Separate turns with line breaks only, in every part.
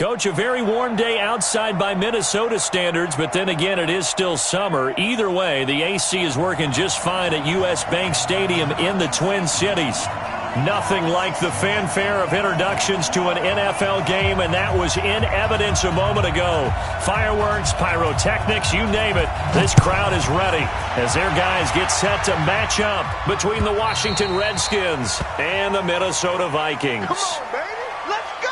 Coach, a very warm day outside by Minnesota standards, but then again, it is still summer. Either way, the AC is working just fine at U.S. Bank Stadium in the Twin Cities. Nothing like the fanfare of introductions to an NFL game, and that was in evidence a moment ago. Fireworks, pyrotechnics, you name it. This crowd is ready as their guys get set to match up between the Washington Redskins and the Minnesota Vikings.
Come on, baby. Let's go!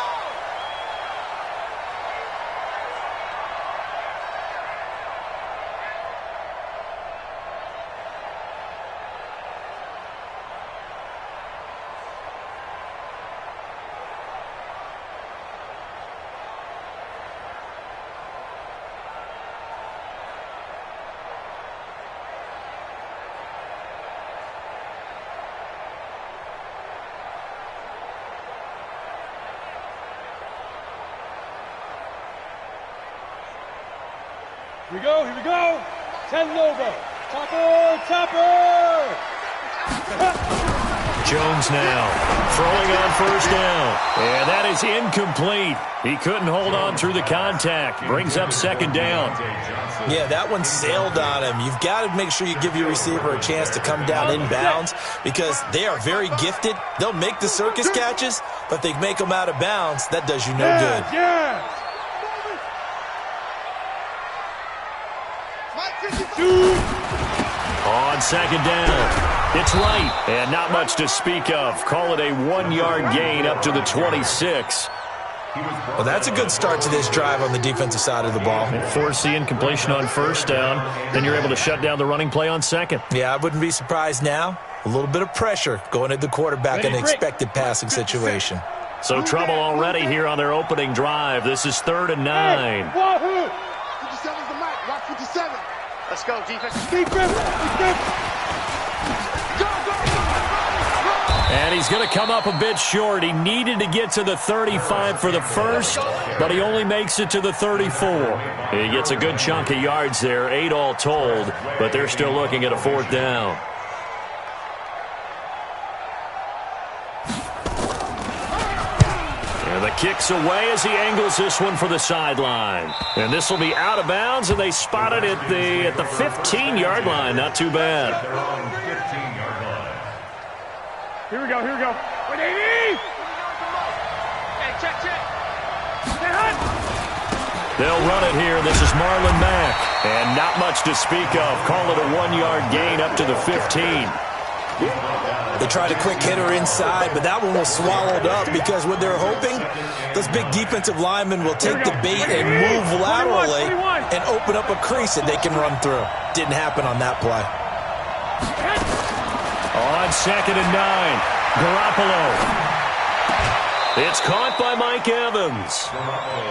Here we go, here we go. 10 Nova. Topper, Topper.
Jones now throwing on first down. And that is incomplete. He couldn't hold on through the contact. Brings up second down.
Yeah, that one sailed on him. You've got to make sure you give your receiver a chance to come down inbounds because they are very gifted. They'll make the circus catches, but they make them out of bounds. That does you no good.
Yeah.
On second down, it's right, and not much to speak of. Call it a 1-yard gain up to the 26.
Well, that's a good start to this drive on the defensive side of the ball.
Force the incompletion on first down, then you're able to shut down the running play on second.
Yeah, I wouldn't be surprised now. A little bit of pressure going at the quarterback in an expected passing situation.
So trouble already here on their opening drive. This is 3rd and 9.
57's the mic. Watch 57. Let's go, defense.
And he's going to come up a bit short. He needed to get to the 35 for the first, but he only makes it to the 34. He gets a good chunk of yards there, 8 all told, but they're still looking at a 4th down. And the kick's away as he angles this one for the sideline. And this will be out of bounds, and they spot it at the 15-yard line. Not too bad.
Here we go, here we go. Wait, Davey!
Hey, check.
They'll run it here. This is Marlon Mack. And not much to speak of. Call it a 1-yard gain up to the 15.
They tried a quick hitter inside, but that one was swallowed up because what they're hoping, those big defensive linemen will take the bait and move laterally and open up a crease that they can run through. Didn't happen on that play.
On 2nd and 9, Garoppolo. It's caught by Mike Evans.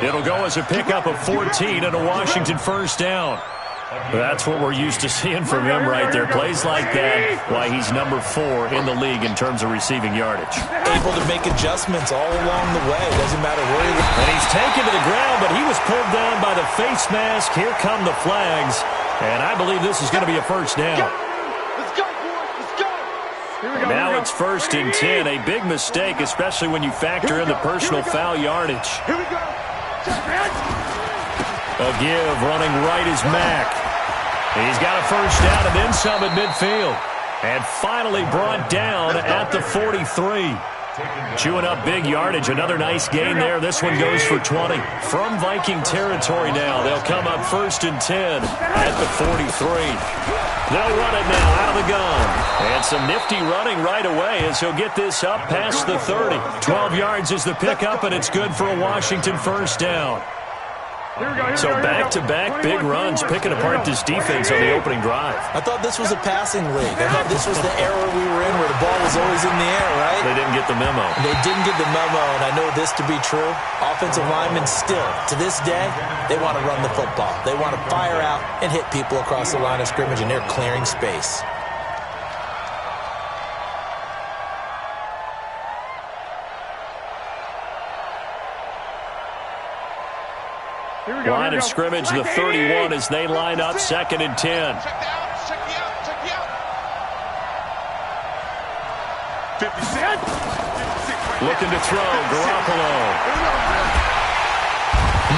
It'll go as a pickup of 14 and a Washington first down. That's what we're used to seeing from him right there. Plays like that, why he's number 4 in the league in terms of receiving yardage.
Able to make adjustments all along the way. Doesn't matter where he is.
And he's taken to the ground, but he was pulled down by the face mask. Here come the flags. And I believe this is going to be a first down.
Let's go, boys. Let's go.
Now it's 1st and 10. A big mistake, especially when you factor in the personal foul yardage.
Here we go.
A give running right is Mack. He's got a first down and then some at midfield. And finally brought down at the 43. Chewing up big yardage. Another nice gain there. This one goes for 20. From Viking territory now. They'll come up 1st and 10 at the 43. They'll run it now out of the gun. And some nifty running right away as he'll get this up past the 30. 12 yards is the pickup, and it's good for a Washington first down. So back-to-back big runs, picking apart this defense on the opening drive.
I thought this was a passing league. I thought this was the era we were in where the ball was always in the air, right?
They didn't get the memo.
They didn't get the memo, and I know this to be true. Offensive linemen still, to this day, they want to run the football. They want to fire out and hit people across the line of scrimmage, and they're clearing space.
Line of scrimmage, the 31 as they line up 2nd and 10.
Check the out. 56.
Looking to throw, Garoppolo.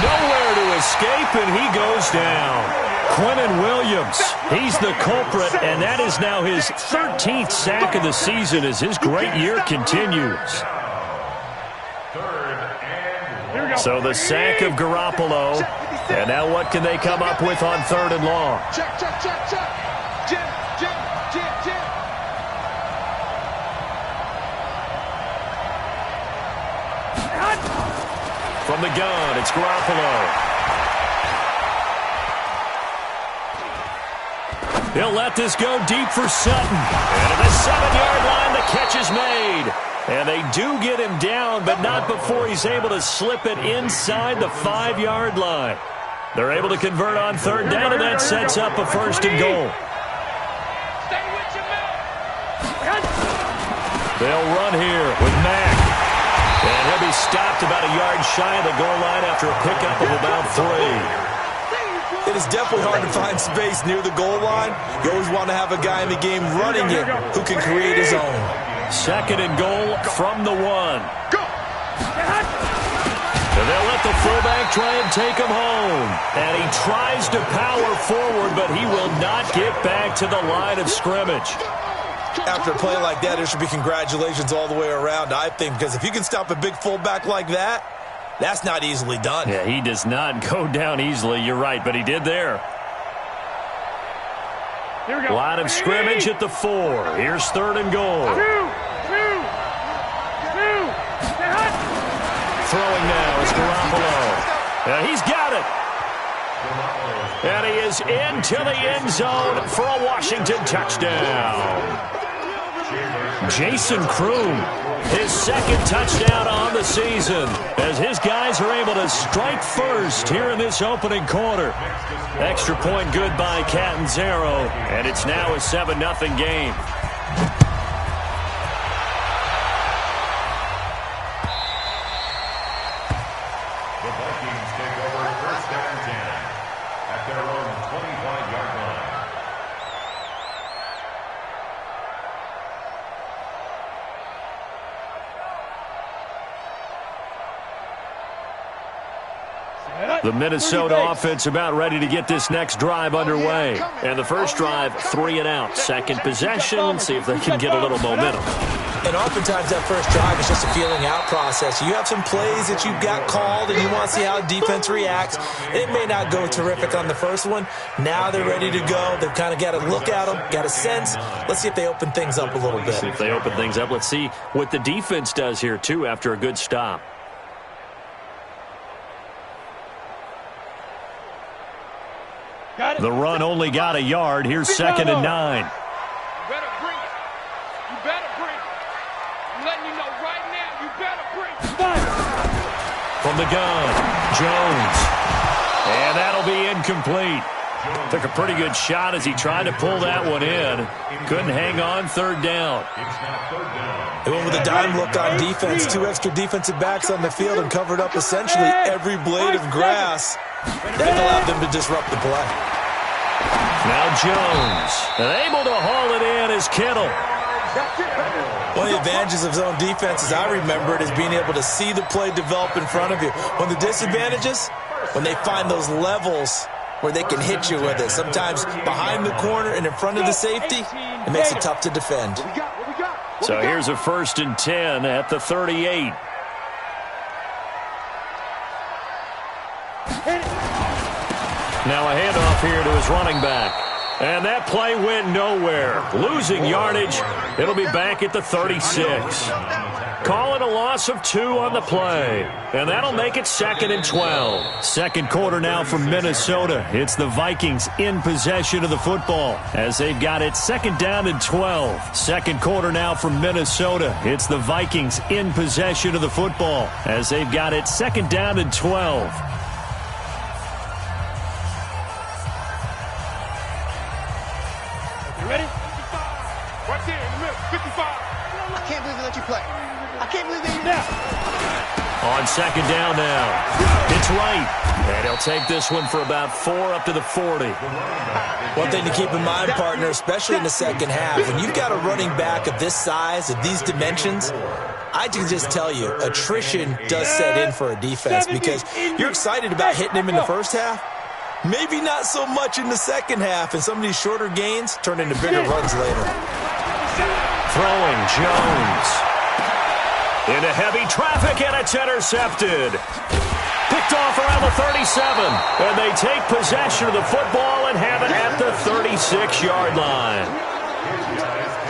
nowhere to escape, and he goes down. Quentin Williams, he's the culprit, and that is now his 13th sack of the season as his great year continues. So the sack of Garoppolo, and now what can they come up with on 3rd and long?
Check, check, check, check. Jim.
From the gun, it's Garoppolo. He'll let this go deep for Sutton. And at the 7-yard line, the catch is made. And they do get him down, but not before he's able to slip it inside the 5-yard line. They're able to convert on 3rd down, and that sets up a 1st and goal. They'll run here with Mack. And he'll be stopped about a yard shy of the goal line after a pickup of about 3.
It is definitely hard to find space near the goal line. You always want to have a guy in the game running it who can create his own.
2nd and goal from the 1. And they'll let the fullback try and take him home. And he tries to power forward, but he will not get back to the line of scrimmage.
After a play like that, there should be congratulations all the way around, I think, because if you can stop a big fullback like that, that's not easily done.
Yeah, he does not go down easily. You're right, but he did there.
Here we go.
Line of scrimmage at the 4. Here's 3rd and goal. Throwing now is Garoppolo. And he's got it. And he is into the end zone for a Washington touchdown. Jason Kroom, his 2nd touchdown on the season, as his guys are able to strike first here in this opening quarter. Extra point good by Catanzaro, and it's now a 7-0 game.
The Vikings take over 1st and 10 at their own 25-yard line.
The Minnesota offense about ready to get this next drive underway. And the first drive, 3 and out. 2nd possession, see if they can get a little momentum.
And oftentimes that first drive is just a feeling out process. You have some plays that you've got called and you want to see how defense reacts. It may not go terrific on the first one. Now they're ready to go. They've kind of got to look at them, got a sense. Let's see if they open things up a little bit.
See if they open things up. Let's see what the defense does here, too, after a good stop. The run only got a yard. Here's 2nd and 9.
You better bring it. You better bring it. I'm letting you know right now, you better bring it.
From the gun, Jones. And that'll be incomplete. Took a pretty good shot as he tried to pull that one in. Couldn't hang on 3rd down.
They went with a dime look on defense. 2 extra defensive backs on the field and covered up essentially every blade of grass. That allowed them to disrupt the play.
Now Jones, and able to haul it in is Kittle.
One of the advantages of zone defense, as I remember it, is being able to see the play develop in front of you. One of the disadvantages, when they find those levels where they can hit you with it. Sometimes behind the corner and in front of the safety, it makes it tough to defend.
So here's a 1st and 10 at the 38. Now a handoff here to his running back. And that play went nowhere. Losing yardage. It'll be back at the 36. Call it a loss of 2 on the play. And that'll make it 2nd and 12. 2nd quarter now from Minnesota. It's the Vikings in possession of the football as they've got it 2nd down and 12. 2nd quarter now from Minnesota. It's the Vikings in possession of the football as they've got it 2nd down and 12.
Ready?
Right there in the middle, 55. I can't believe they let you play. I can't believe they...
Now.
On 2nd down now. It's right. And he'll take this one for about 4 up to the 40.
One thing to keep in mind, partner, especially in the second half, when you've got a running back of this size, of these dimensions, I can just tell you, attrition does set in for a defense because you're excited about hitting him in the first half. Maybe not so much in the second half, and some of these shorter gains turn into bigger runs later.
Throwing Jones. Into heavy traffic, and it's intercepted. Picked off around the 37, and they take possession of the football and have it at the 36-yard line.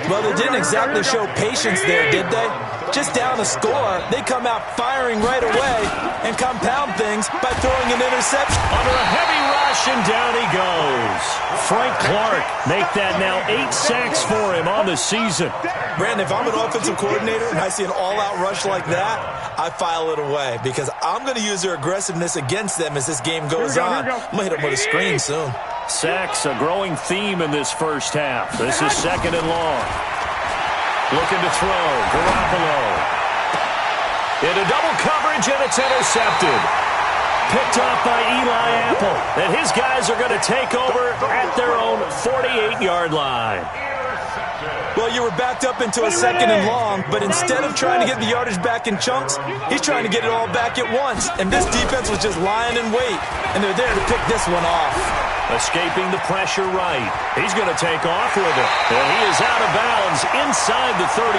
Well, they didn't exactly show patience there, did they? Just down a score, they come out firing right away and compound things by throwing an interception.
Under a heavy rush, and down he goes. Frank Clark make that now 8 sacks for him on the season.
Brandon, if I'm an offensive coordinator and I see an all-out rush like that, I file it away because I'm going to use their aggressiveness against them as this game goes on. I'm going to hit them with a screen soon.
Sacks, a growing theme in this first half. This is 2nd and long. Looking to throw. Garoppolo. Into double coverage, and it's intercepted. Picked off by Eli Apple. And his guys are going to take over at their own 48-yard line.
Well, you were backed up into a 2nd and long, but instead of trying to get the yardage back in chunks, he's trying to get it all back at once. And this defense was just lying in wait, and they're there to pick this one off.
Escaping the pressure right. He's going to take off with it. And he is out of bounds inside the 35.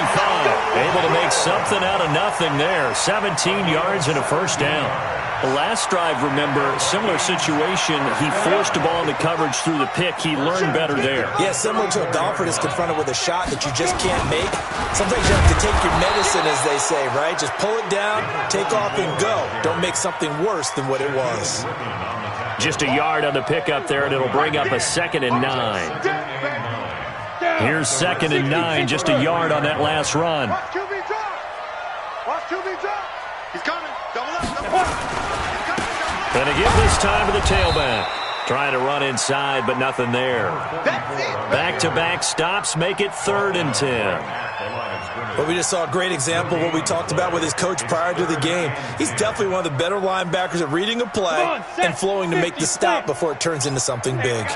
Able to make something out of nothing there. 17 yards and a first down. The last drive, remember, similar situation. He forced the ball into coverage through the pick. He learned better there.
Yeah, similar to a golfer that's confronted with a shot that you just can't make. Sometimes you have to take your medicine, as they say, right? Just pull it down, take off, and go. Don't make something worse than what it was.
Just a yard on the pickup there, and it'll bring up a 2nd and 9. Here's 2nd and 9, just a yard on that last run.
Watch QB drop. Watch QB drop. He's coming. Double up. Double up.
And again this time to the tailback. Trying to run inside, but nothing there. Back-to-back stops make it 3rd and 10.
But we just saw a great example of what we talked about with his coach prior to the game. He's definitely one of the better linebackers at reading a play and flowing to make the stop before it turns into something big.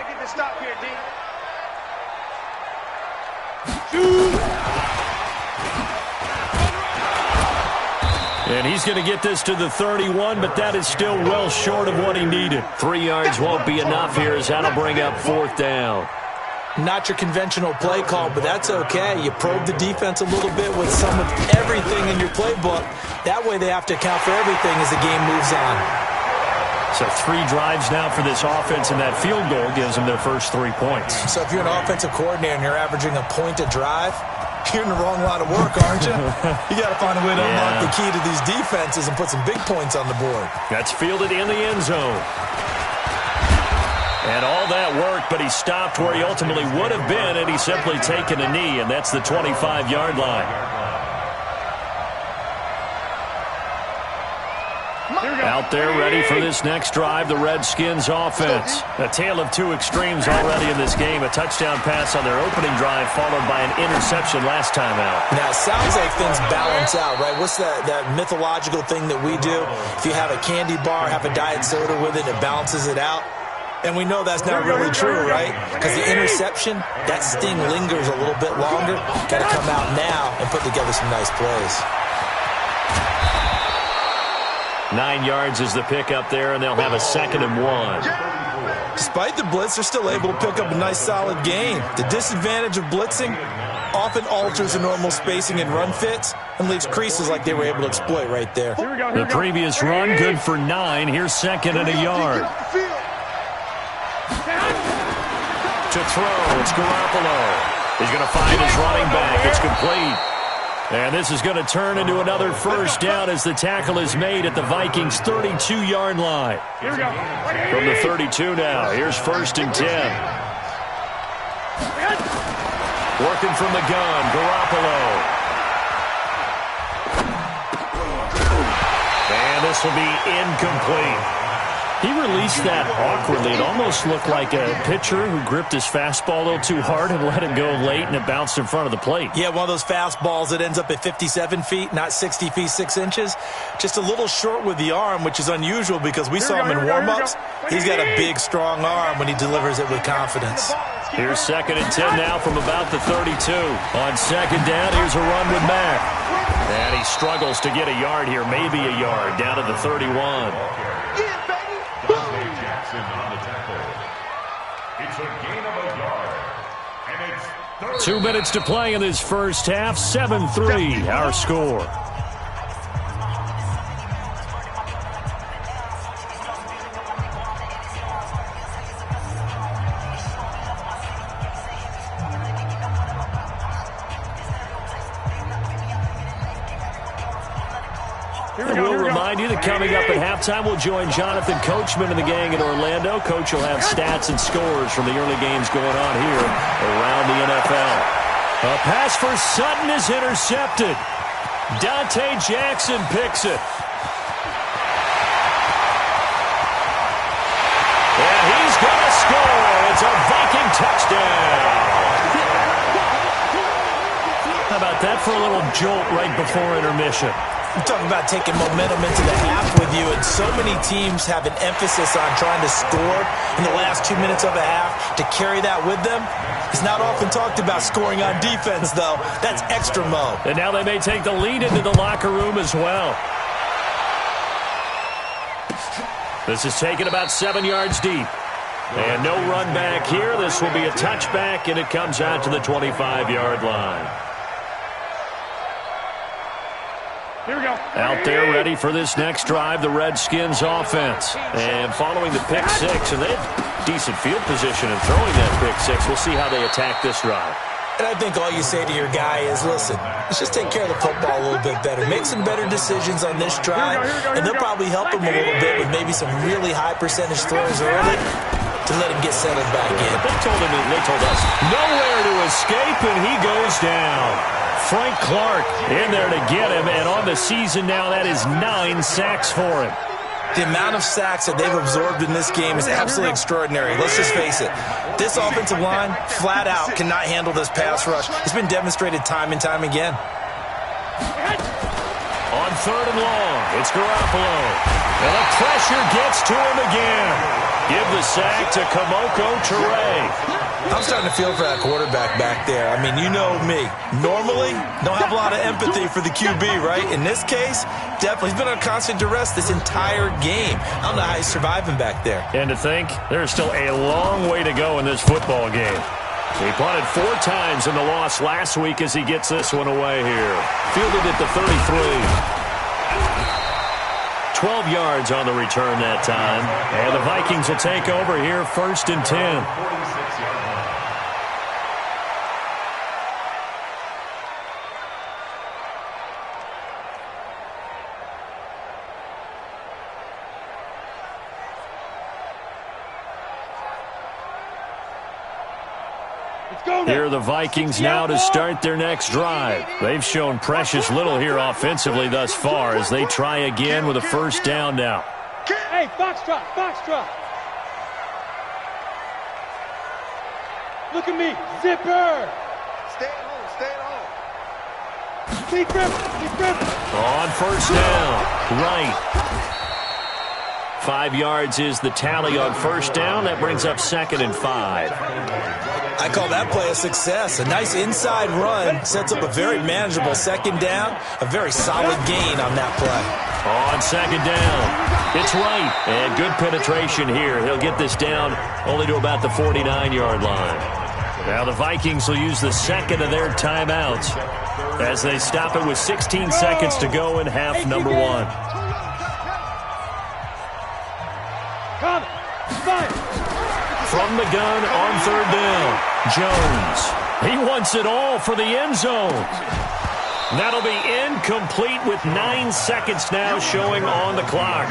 And he's going to get this to the 31, but that is still well short of what he needed. 3 yards won't be enough here as that'll bring up 4th down.
Not your conventional play call, but that's okay. You probe the defense a little bit with some of everything in your playbook. That way they have to account for everything as the game moves on.
So 3 drives now for this offense, and that field goal gives them their first 3 points.
So if you're an offensive coordinator and you're averaging a point a drive, you're in the wrong line of work, aren't you? You got to find a way to unlock the key to these defenses and put some big points on the board.
That's fielded in the end zone. And all that worked, but he stopped where he ultimately would have been, and he's simply taken a knee, and that's the 25-yard line. Out there ready for this next drive, the Redskins offense. A tale of 2 extremes already in this game. A touchdown pass on their opening drive followed by an interception last time out.
Now, it sounds like things balance out, right? What's that mythological thing that we do? If you have a candy bar, have a diet soda with it, it balances it out. And we know that's not really true, right? Because the interception, that sting lingers a little bit longer. Got to come out now and put together some nice plays.
9 yards is the pickup there, and they'll have a 2nd and 1.
Despite the blitz, they're still able to pick up a nice, solid gain. The disadvantage of blitzing often alters the normal spacing and run fits and leaves creases like they were able to exploit right there.
The previous run, good for 9. Here's 2nd and a yard. To throw, it's Garoppolo. He's going to find his running back. It's complete. And this is going to turn into another first down as the tackle is made at the Vikings' 32-yard line. From the 32 now, here's 1st and 10. Working from the gun, Garoppolo. And this will be incomplete. He released that awkwardly. It almost looked like a pitcher who gripped his fastball a little too hard and let it go late, and it bounced in front of the plate.
Yeah, one of those fastballs that ends up at 57 feet, not 60 feet, 6 inches. Just a little short with the arm, which is unusual because we saw him in warm-ups. He's got a big, strong arm when he delivers it with confidence.
Here's 2nd and 10 now from about the 32. On 2nd down, here's a run with Mack. And he struggles to get a yard here, maybe a yard, down to the 31.
Yeah, baby.
Jackson on the tackle. It's a gain of a yard. And it's
2 minutes to play in this first half. 7-3, our score. We'll remind you that coming up at halftime, we'll join Jonathan Coachman and the gang in Orlando. Coach will have stats and scores from the early games going on here around the NFL. A pass for Sutton is intercepted. Dante Jackson picks it. And he's going to score. It's a Viking touchdown. How about that for a little jolt right before intermission?
I'm talking about taking momentum into the half with you, and so many teams have an emphasis on trying to score in the last 2 minutes of a half. To carry that with them, it's not often talked about scoring on defense, though. That's extra mo.
And now they may take the lead into the locker room as well. This is taken about 7 yards deep. And no run back here. This will be a touchback, and it comes out to the 25-yard line.
Here we go.
Out there ready for this next drive, the Redskins offense. And following the pick six, and they have decent field position in throwing that pick six. We'll see how they attack this drive.
And I think all you say to your guy is, listen, let's just take care of the football a little bit better. Make some better decisions on this drive, and they'll probably help him a little bit with maybe some really high percentage throws early to let him get settled back in.
They told us nowhere to escape, and he goes down. Frank Clark in there to get him, and on the season now, that is 9 sacks for him.
The amount of sacks that they've absorbed in this game is absolutely extraordinary. Let's just face it. This offensive line, flat out, cannot handle this pass rush. It's been demonstrated time and time again.
On 3rd and long, it's Garoppolo. And the pressure gets to him again. Give the sack to Kamoko Toure.
I'm starting to feel for that quarterback back there. I mean, you know me. Normally, don't have a lot of empathy for the QB, right? In this case, definitely. He's been on constant duress this entire game. I don't know how he's surviving back there.
And to think, there's still a long way to go in this football game. He punted 4 times in the loss last week as he gets this one away here. Fielded at the 33. 12 yards on the return that time. And the Vikings will take over here 1st and 10. Here are the Vikings now to start their next drive. They've shown precious little here offensively thus far as they try again with a 1st down now.
Hey, foxtrot, foxtrot. Look at me, zipper.
Stay at home, stay at home.
Keep
On 1st down, right. 5 yards is the tally on 1st down. That brings up 2nd and 5.
I call that play a success. A nice inside run sets up a very manageable 2nd down. A very solid gain on that play.
On 2nd down, it's right. And good penetration here. He'll get this down only to about the 49-yard line. Now the Vikings will use the 2nd of their timeouts as they stop it with 16 seconds to go in half number 1. From the gun on 3rd down, Jones. He wants it all for the end zone. That'll be incomplete with 9 seconds now showing on the clock.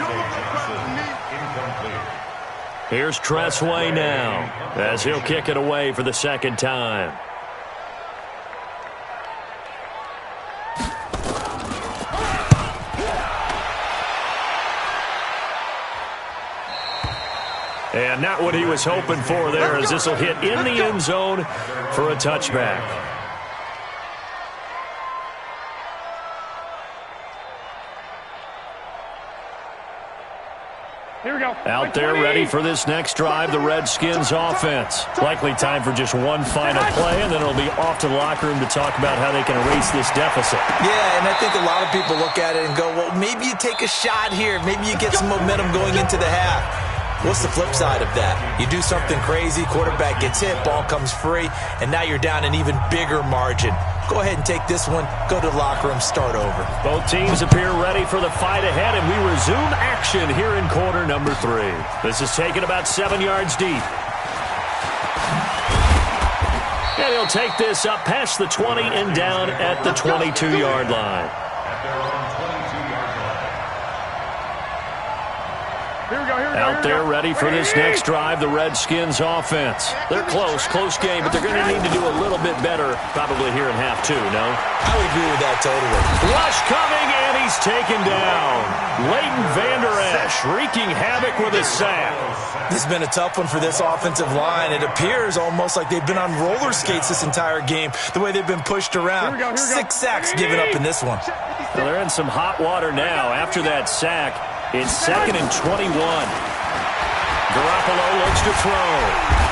Here's Tressway now as he'll kick it away for the 2nd time. And not what he was hoping for there, as this will hit in the end zone for a touchback. Out there ready for this next drive, the Redskins offense. Likely time for just one final play, and then it'll be off to the locker room to talk about how they can erase this deficit.
Yeah, and I think a lot of people look at it and go, well, maybe you take a shot here. Maybe you get some momentum going into the half. What's the flip side of that? You do something crazy, quarterback gets hit, ball comes free, and now you're down an even bigger margin. Go ahead and take this one, go to the locker room, start over.
Both teams appear ready for the fight ahead, and we resume action here in quarter number 3. This is taken about 7 yards deep. And he'll take this up past the 20 and down at the 22-yard line. Out there ready for this next drive, the Redskins offense. They're close game, but they're going to need to do a little bit better probably here in half 2, no?
I would agree with that totally.
Rush coming, and he's taken down. Leighton Vander Esch wreaking havoc with a sack.
This has been a tough one for this offensive line. It appears almost like they've been on roller skates this entire game, the way they've been pushed around. 6 sacks given up in this one.
Well, they're in some hot water now after that sack. It's 2nd and 21. Garoppolo looks to throw.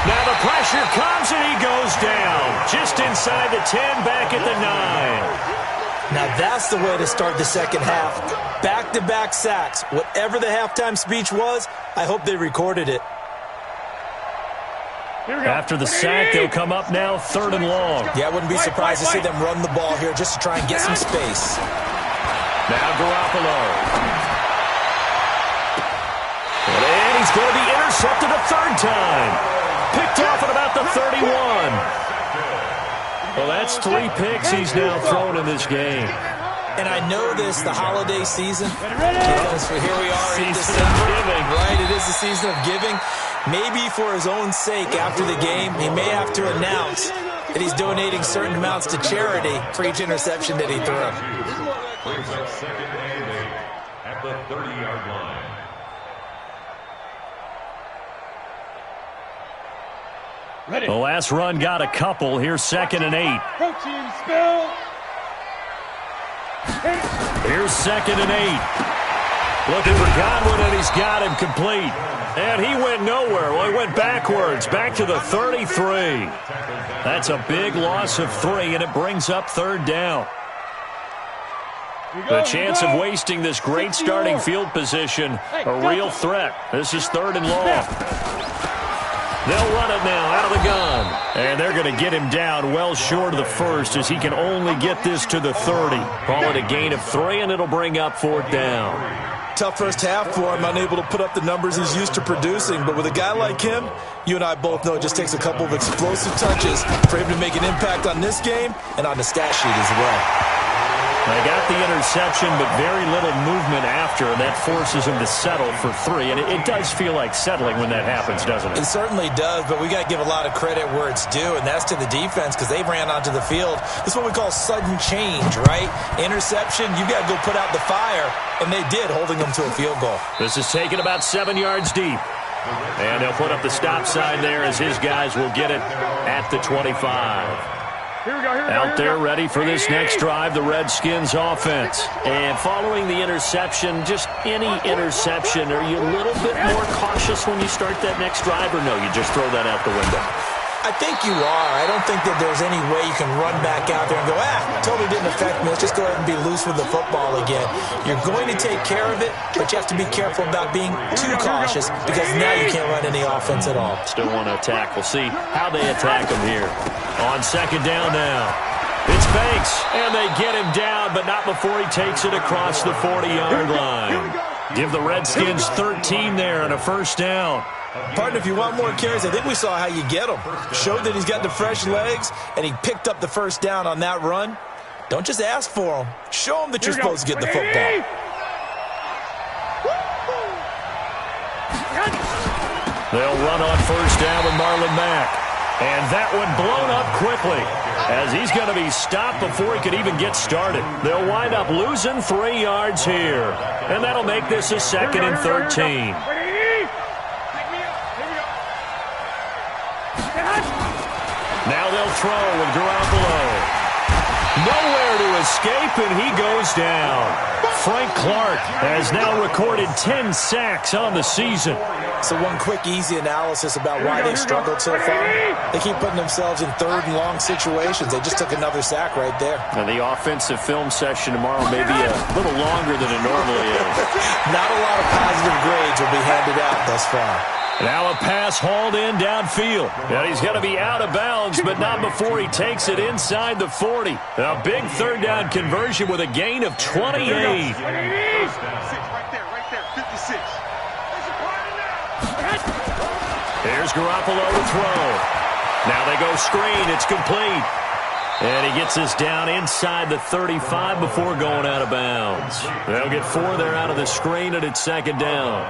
Now the pressure comes, and he goes down. Just inside the 10, back at the 9.
Now that's the way to start the second half. Back-to-back sacks. Whatever the halftime speech was, I hope they recorded it.
After the sack, they'll come up now 3rd and long.
Yeah, I wouldn't be surprised to see them run the ball here just to try and get some space.
Now Garoppolo. And he's going to be intercepted a 3rd time. Picked off at about the 31. Well, that's 3 picks he's now thrown in this game.
And I know this, the holiday season, because here we are in December, right? It is the season of giving. Maybe for his own sake after the game, he may have to announce that he's donating certain amounts to charity for each interception that he threw.
Brings up 2nd and 8 at the 30-yard line.
The last run got a couple. Here's 2nd and 8. Here's 2nd and 8. Looking for Godwin, and he's got him complete. And he went nowhere. Well, he went backwards, back to the 33. That's a big loss of 3, and it brings up 3rd down. The chance of wasting this great starting field position, a real threat. This is 3rd and long. They'll run it now out of the gun. And they're going to get him down well short of the 1st as he can only get this to the 30. Call it a gain of 3, and it'll bring up 4th down.
Tough first half for him, unable to put up the numbers he's used to producing. But with a guy like him, you and I both know it just takes a couple of explosive touches for him to make an impact on this game and on the stat sheet as well.
They got the interception, but very little movement after, and that forces him to settle for 3. And it does feel like settling when that happens, doesn't it?
It certainly does, but we got to give a lot of credit where it's due, and that's to the defense because they ran onto the field. This is what we call sudden change, right? Interception, you got to go put out the fire, and they did, holding them to a field goal.
This is taken about 7 yards deep. And they'll put up the stop sign there as his guys will get it at the 25. Out there ready for this next drive, the Redskins offense. And following the interception, just any interception, are you a little bit more cautious when you start that next drive, or no, you just throw that out the window?
I think you are. I don't think that there's any way you can run back out there and go, totally didn't affect me. Let's just go ahead and be loose with the football again. You're going to take care of it, but you have to be careful about being too cautious because now you can't run any offense at all.
Still want to attack. We'll see how they attack him here. On 2nd down now. It's Banks, and they get him down, but not before he takes it across the 40-yard line. Give the Redskins 13 there and a 1st down.
Partner, if you want more carries, I think we saw how you get him. Showed that he's got the fresh legs, and he picked up the 1st down on that run. Don't just ask for him. Show him that you're supposed to get the football.
They'll run on 1st down with Marlon Mack. And that one blown up quickly as he's going to be stopped before he could even get started. They'll wind up losing 3 yards here. And that'll make this a 2nd and 13. Now they'll throw with Garoppolo. Nowhere to escape, and he goes down. Frank Clark has now recorded 10 sacks on the season.
So one quick, easy analysis about why they've struggled so far. They keep putting themselves in third and long situations. They just took another sack right there.
And the offensive film session tomorrow may be a little longer than it normally is.
Not a lot of positive grades will be handed out thus far.
Now a pass hauled in downfield. And he's going to be out of bounds, but not before he takes it inside the 40. A big third down conversion with a gain of 28.
Right there, 56.
Here's Garoppolo to throw. Now they go screen. It's complete. And he gets this down inside the 35 before going out of bounds. They'll get 4 there out of the screen, and it's second down.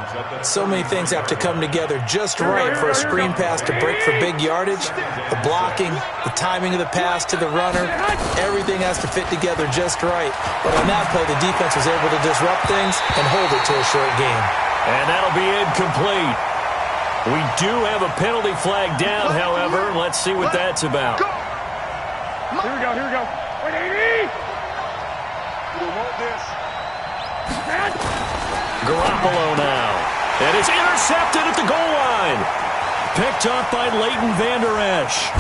So many things have to come together just right for a screen pass to break for big yardage. The blocking, the timing of the pass to the runner, everything has to fit together just right. But on that play, the defense was able to disrupt things and hold it to a short game.
And that'll be incomplete. We do have a penalty flag down, however. Let's see what that's about.
Here we go. Wait, 80!
You don't want this.
Garoppolo now. And it's intercepted at the goal line. Picked up by Leighton Vander Esch.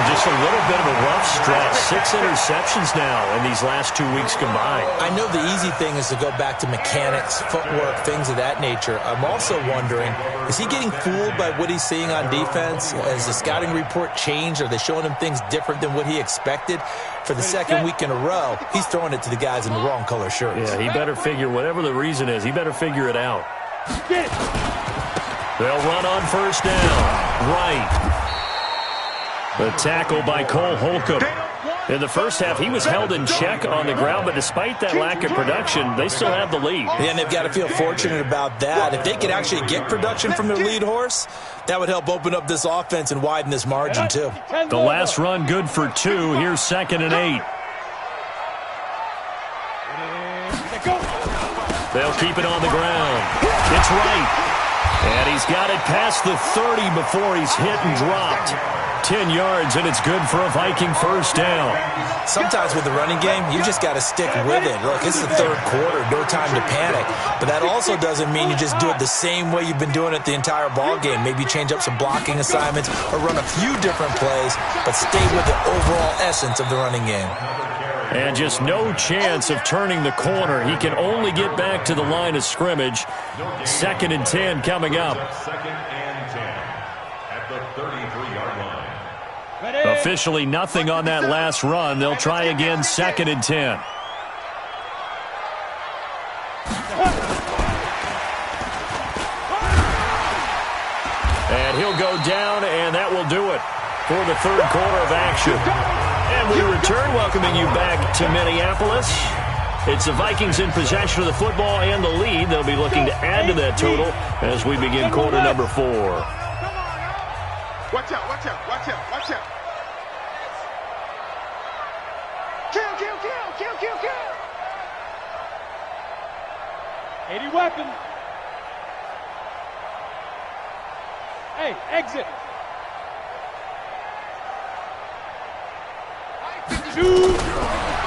Just a little bit of a rough stretch. 6 interceptions now in these last 2 weeks combined.
I know the easy thing is to go back to mechanics, footwork, things of that nature. I'm also wondering, is he getting fooled by what he's seeing on defense? Has the scouting report changed? Are they showing him things different than what he expected? For the second week in a row, he's throwing it to the guys in the wrong color shirts.
Yeah, he better figure, whatever the reason is, he better figure it out. They'll run on first down. Right. The tackle by Cole Holcomb. In the first half, he was held in check on the ground, but despite that lack of production, they still have the lead.
Yeah, and they've got to feel fortunate about that. If they could actually get production from their lead horse, that would help open up this offense and widen this margin, too.
The last run good for 2. Here's 2nd and 8. They'll keep it on the ground. It's right. And he's got it past the 30 before he's hit and dropped. 10 yards, and it's good for a Viking first down.
Sometimes with the running game, you just got to stick with it. Look, it's the third quarter, no time to panic. But that also doesn't mean you just do it the same way you've been doing it the entire ball game. Maybe change up some blocking assignments or run a few different plays, but stay with the overall essence of the running game.
And just no chance of turning the corner. He can only get back to the line of scrimmage. 2nd and 10 coming up.
2nd and 10 at the 33-yard line.
Officially nothing on that last run. They'll try again, 2nd and 10. And he'll go down, and that will do it for the third quarter of action. And we return, welcoming you back to Minneapolis. It's the Vikings in possession of the football and the lead. They'll be looking to add to that total as we begin quarter number 4.
Watch out. Kill.
80 weapon. Hey, exit.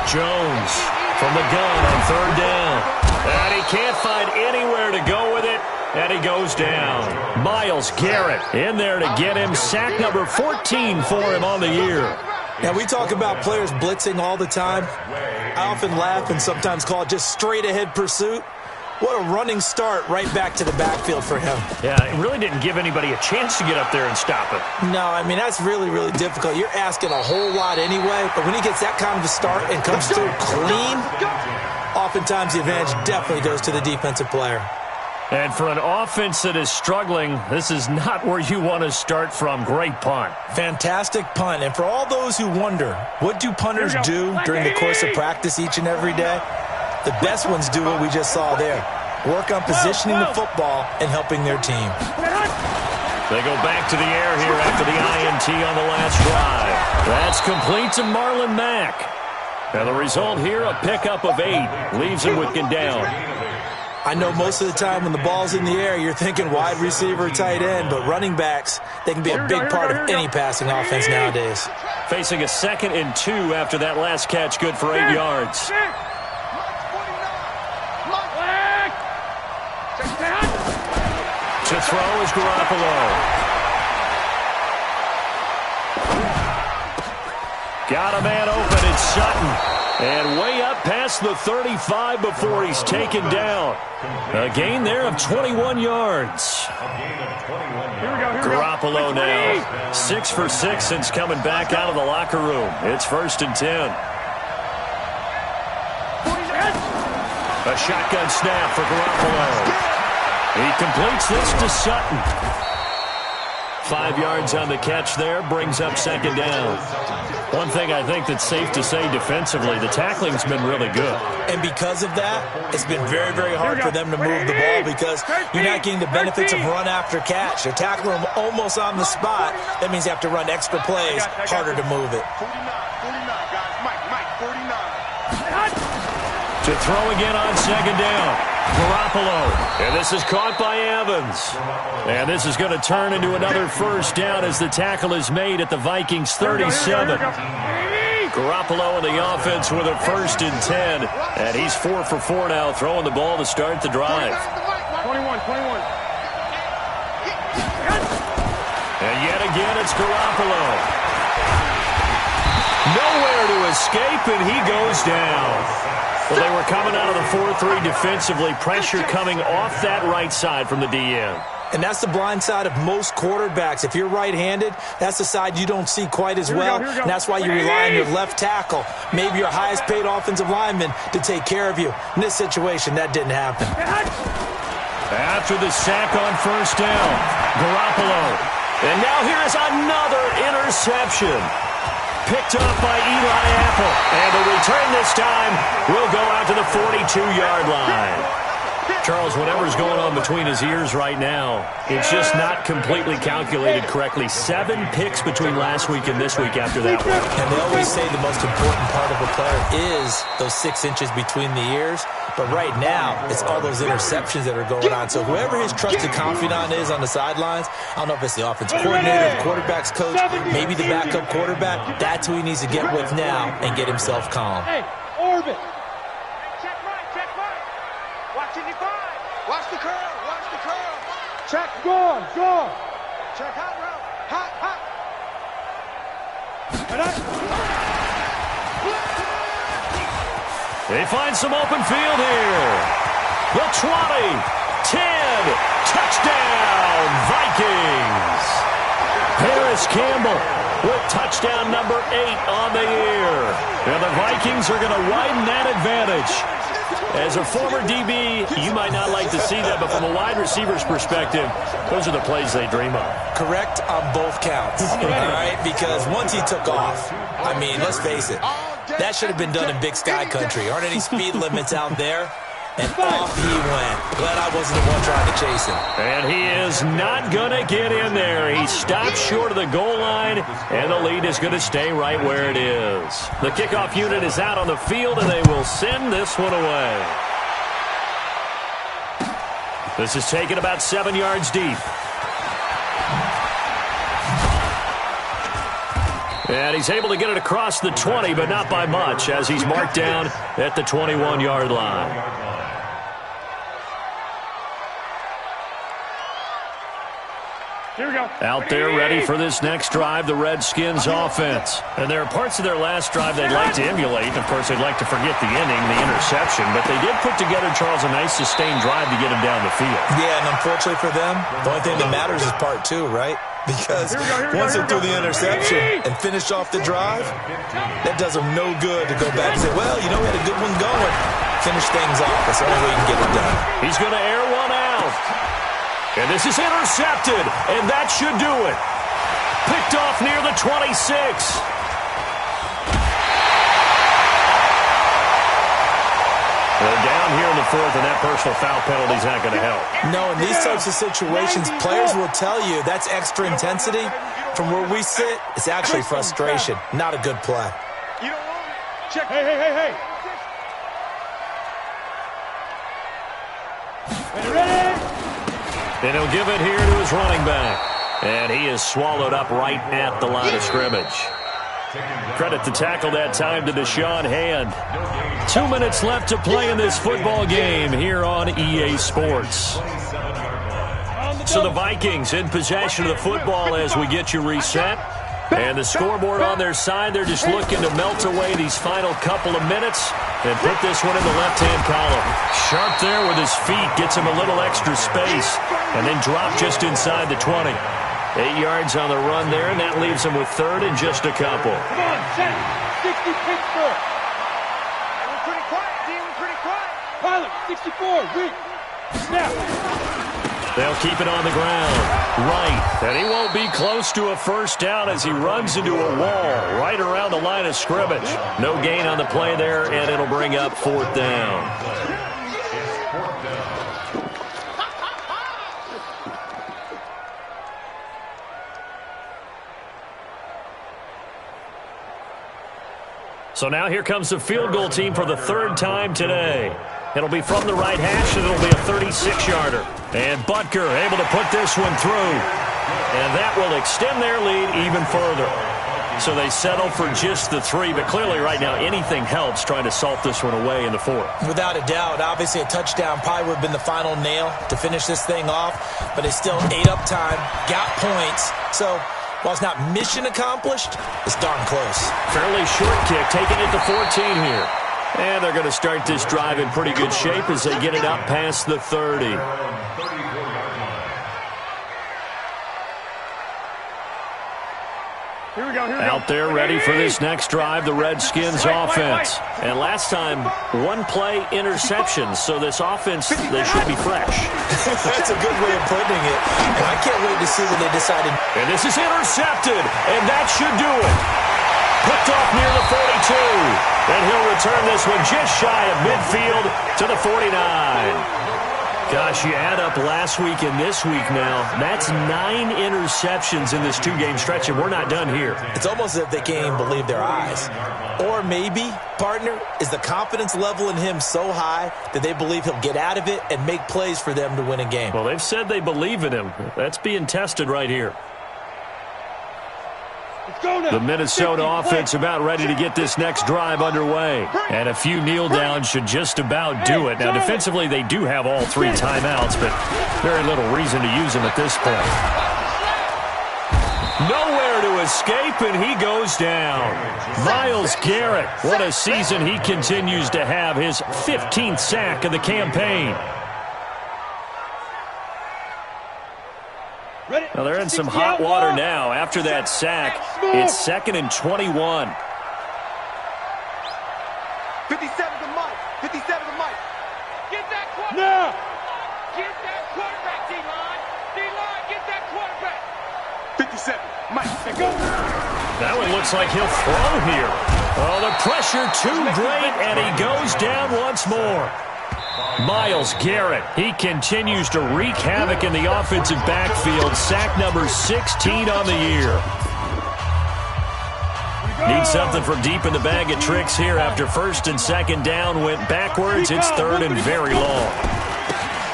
Jones from the gun on third down. And he can't find anywhere to go with it. And he goes down. Myles Garrett in there to get him. Sack number 14 for him on the year.
Now, we talk about players blitzing all the time. I often laugh and sometimes call it just straight-ahead pursuit. What a running start right back to the backfield for him.
Yeah, it really didn't give anybody a chance to get up there and stop it.
No, I mean, that's really, really difficult. You're asking a whole lot anyway, but when he gets that kind of a start and comes through clean, oftentimes the advantage definitely goes to the defensive player.
And for an offense that is struggling, this is not where you want to start from. Great punt.
Fantastic punt. And for all those who wonder, what do punters do during the course of practice each and every day? The best ones do what we just saw there. Work on positioning the football and helping their team.
They go back to the air here after the INT on the last drive. That's complete to Marlon Mack. And the result here, a pickup of 8. Leaves him with down.
I know most of the time when the ball's in the air, you're thinking wide receiver, tight end, but running backs, they can be a big part of any passing offense nowadays.
Facing a 2nd and 2 after that last catch, good for 8 yards. To throw is Garoppolo. Got a man open, it's Sutton. And way up past the 35 before he's taken down. A gain there of 21 yards. Garoppolo now 6 for 6 since coming back out of the locker room. It's 1st and 10. A shotgun snap for Garoppolo. He completes this to Sutton. 5 yards on the catch there, brings up 2nd down. One thing I think that's safe to say defensively, the tackling's been really good.
And because of that, it's been very, very hard for them to move the ball because you're not getting the benefits of run after catch. You're tackling them almost on the spot. That means you have to run extra plays, harder to move it.
49, guys. Mike, 49.
To throw again on 2nd down. Garoppolo. And this is caught by Evans. And this is going to turn into another 1st down as the tackle is made at the Vikings 37. Garoppolo and the offense with a 1st and 10. And he's 4 for 4 now, throwing the ball to start the drive.
21.
And yet again, it's Garoppolo. Nowhere to escape, and he goes down. Well, they were coming out of the 4-3 defensively. Pressure coming off that right side from the DN.
And that's the blind side of most quarterbacks. If you're right-handed, that's the side you don't see quite as well. And that's why you rely on your left tackle, maybe your highest-paid offensive lineman, to take care of you. In this situation, that didn't happen.
After the sack on 1st down, Garoppolo. And now here is another interception. Picked up by Eli Apple. And the return this time will go out to the 42-yard line. Charles, whatever's going on between his ears right now, it's just not completely calculated correctly. 7 picks between last week and this week after that one.
And they always say the most important part of a player is those 6 inches between the ears. But right now, it's all those interceptions that are going on. So whoever his trusted confidant is on the sidelines, I don't know if it's the offense coordinator, the quarterback's coach, maybe the backup quarterback, that's who he needs to get with now and get himself calm.
Hey, orbit.
Check right. Watching the 5. Watch the curl.
Check, gone.
Check hot route. Hot.
They find some open field here. The 20, 10, touchdown, Vikings. Paris Campbell with touchdown number 8 on the year. And the Vikings are going to widen that advantage. As a former DB, you might not like to see that, but from a wide receiver's perspective, those are the plays they dream of.
Correct on both counts, all right? Because once he took off, I mean, let's face it, that should have been done in Big Sky Country. Aren't any speed limits out there? And off he went. Glad I wasn't the one trying to chase him.
And he is not going to get in there. He stopped short of the goal line, and the lead is going to stay right where it is. The kickoff unit is out on the field, and they will send this one away. This is taken about 7 yards deep. And he's able to get it across the 20, but not by much, as he's marked down at the 21-yard line.
Here we go.
Out there ready for this next drive, the Redskins offense. And there are parts of their last drive they'd like to emulate. Of course, they'd like to forget the inning, the interception. But they did put together, Charles, a nice sustained drive to get him down the field.
Yeah, and unfortunately for them, the only thing that matters is part 2, right? Because once they threw the interception and finished off the drive, that does them no good to go back and say, well, you know, we had a good one going. Finish things off. That's the only way you can get it done.
He's going to air one out. And this is intercepted, and that should do it. Picked off near the 26. They're down here in the 4th, and that personal foul penalty is not going to help.
No, in these types of situations, players will tell you that's extra intensity. From where we sit, it's actually frustration. Not a good play.
You don't want it.
Check. Hey.
And he'll give it here to his running back. And he is swallowed up right at the line of scrimmage. Credit the tackle that time to Deshaun Hand. 2 minutes left to play in this football game here on EA Sports. So the Vikings in possession of the football as we get you reset. And the scoreboard on their side, they're just looking to melt away these final couple of minutes and put this one in the left-hand column. Sharp there with his feet, gets him a little extra space, and then drop just inside the 20. 8 yards on the run there, and that leaves him with third and just a couple.
Come on, 60 Pittsburgh.
We're pretty quiet, team. We're pretty quiet.
Pilot, 64, weak. Snap.
They'll keep it on the ground. Right. And he won't be close to a first down as he runs into a wall right around the line of scrimmage. No gain on the play there, and it'll bring up fourth down. So now here comes the field goal team for the third time today. It'll be from the right hash, and it'll be a 36-yarder. And Butker able to put this one through. And that will extend their lead even further. So they settle for just the 3, but clearly right now anything helps trying to salt this one away in the 4th.
Without a doubt, obviously a touchdown probably would have been the final nail to finish this thing off, but it's still ate up time, got points. So while it's not mission accomplished, it's darn close.
Fairly short kick, taking it to 14 here. And they're going to start this drive in pretty good shape as they get it up past the 30.
Here we go.
Out there ready for this next drive, the Redskins offense. And last time, one play interception, so this offense, they should be fresh.
That's a good way of putting it. And I can't wait to see what they decided.
And this is intercepted, and that should do it. Picked off near the 42. And he'll return this one just shy of midfield to the 49. Gosh, you add up last week and this week now. That's 9 interceptions in this 2-game stretch, and we're not done here.
It's almost as if they can't even believe their eyes. Or maybe, partner, is the confidence level in him so high that they believe he'll get out of it and make plays for them to win a game.
Well, they've said they believe in him. That's being tested right here. The Minnesota offense about ready to get this next drive underway. And a few kneel downs should just about do it. Now, defensively, they do have all 3 timeouts, but very little reason to use them at this point. Nowhere to escape, and he goes down. Myles Garrett, what a season he continues to have. His 15th sack of the campaign. Well, they're in some hot water now. After that sack, it's 2nd and 21.
57 to Mike. 57 to Mike.
Get that quarterback. No. Get that quarterback, D-line. D-line, get that quarterback.
57. Mike, go.
That one looks like he'll throw here. Oh, the pressure too great, and he goes down once more. Myles Garrett, he continues to wreak havoc in the offensive backfield. Sack number 16 on the year. Need something from deep in the bag of tricks here after 1st and 2nd down went backwards. It's 3rd and very long.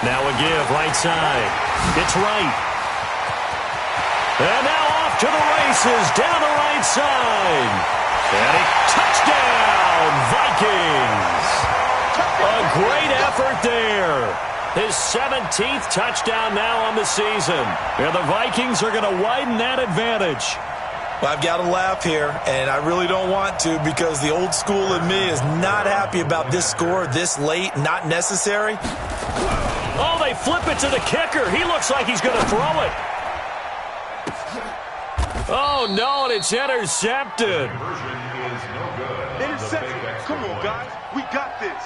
Now a give right side. It's right. And now off to the races down the right side. And a touchdown, Vikings. A great effort there. His 17th touchdown now on the season. And the Vikings are going to widen that advantage.
Well, I've got to laugh here, and I really don't want to because the old school in me is not happy about this score this late, not necessary.
Oh, they flip it to the kicker. He looks like he's going to throw it. Oh, no, and it's intercepted.
Interception. Come on, guys. We got this.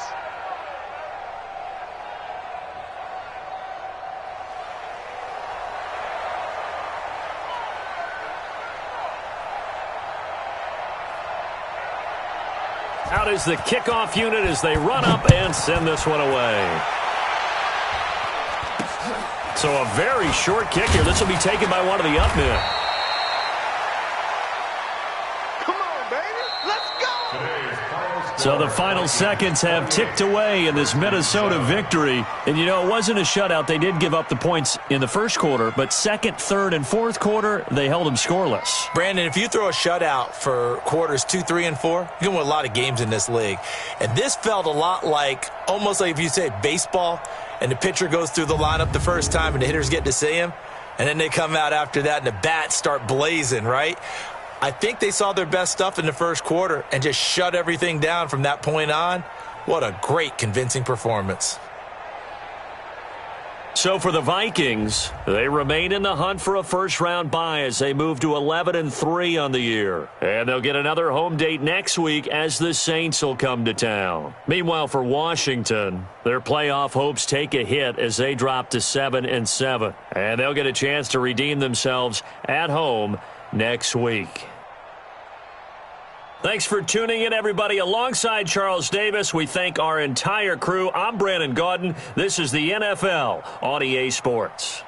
Out is the kickoff unit as they run up and send this one away. So a very short kick here. This will be taken by one of the up men.
Come on, baby. Let's go.
So the final seconds have ticked away in this Minnesota victory. And, you know, it wasn't a shutout. They did give up the points in the first quarter, but second, third, and fourth quarter, they held them scoreless.
Brandon, if you throw a shutout for quarters 2, 3, and 4, you're going to win a lot of games in this league. And this felt a lot like, almost like if you say baseball, and the pitcher goes through the lineup the first time and the hitters get to see him, and then they come out after that and the bats start blazing, right? I think they saw their best stuff in the first quarter and just shut everything down from that point on. What a great, convincing performance.
So for the Vikings, they remain in the hunt for a first-round bye as they move to 11-3 on the year. And they'll get another home date next week as the Saints will come to town. Meanwhile, for Washington, their playoff hopes take a hit as they drop to 7-7. And they'll get a chance to redeem themselves at home next week. Thanks for tuning in, everybody. Alongside Charles Davis, we thank our entire crew. I'm Brandon Gaudin. This is the NFL on EA Sports.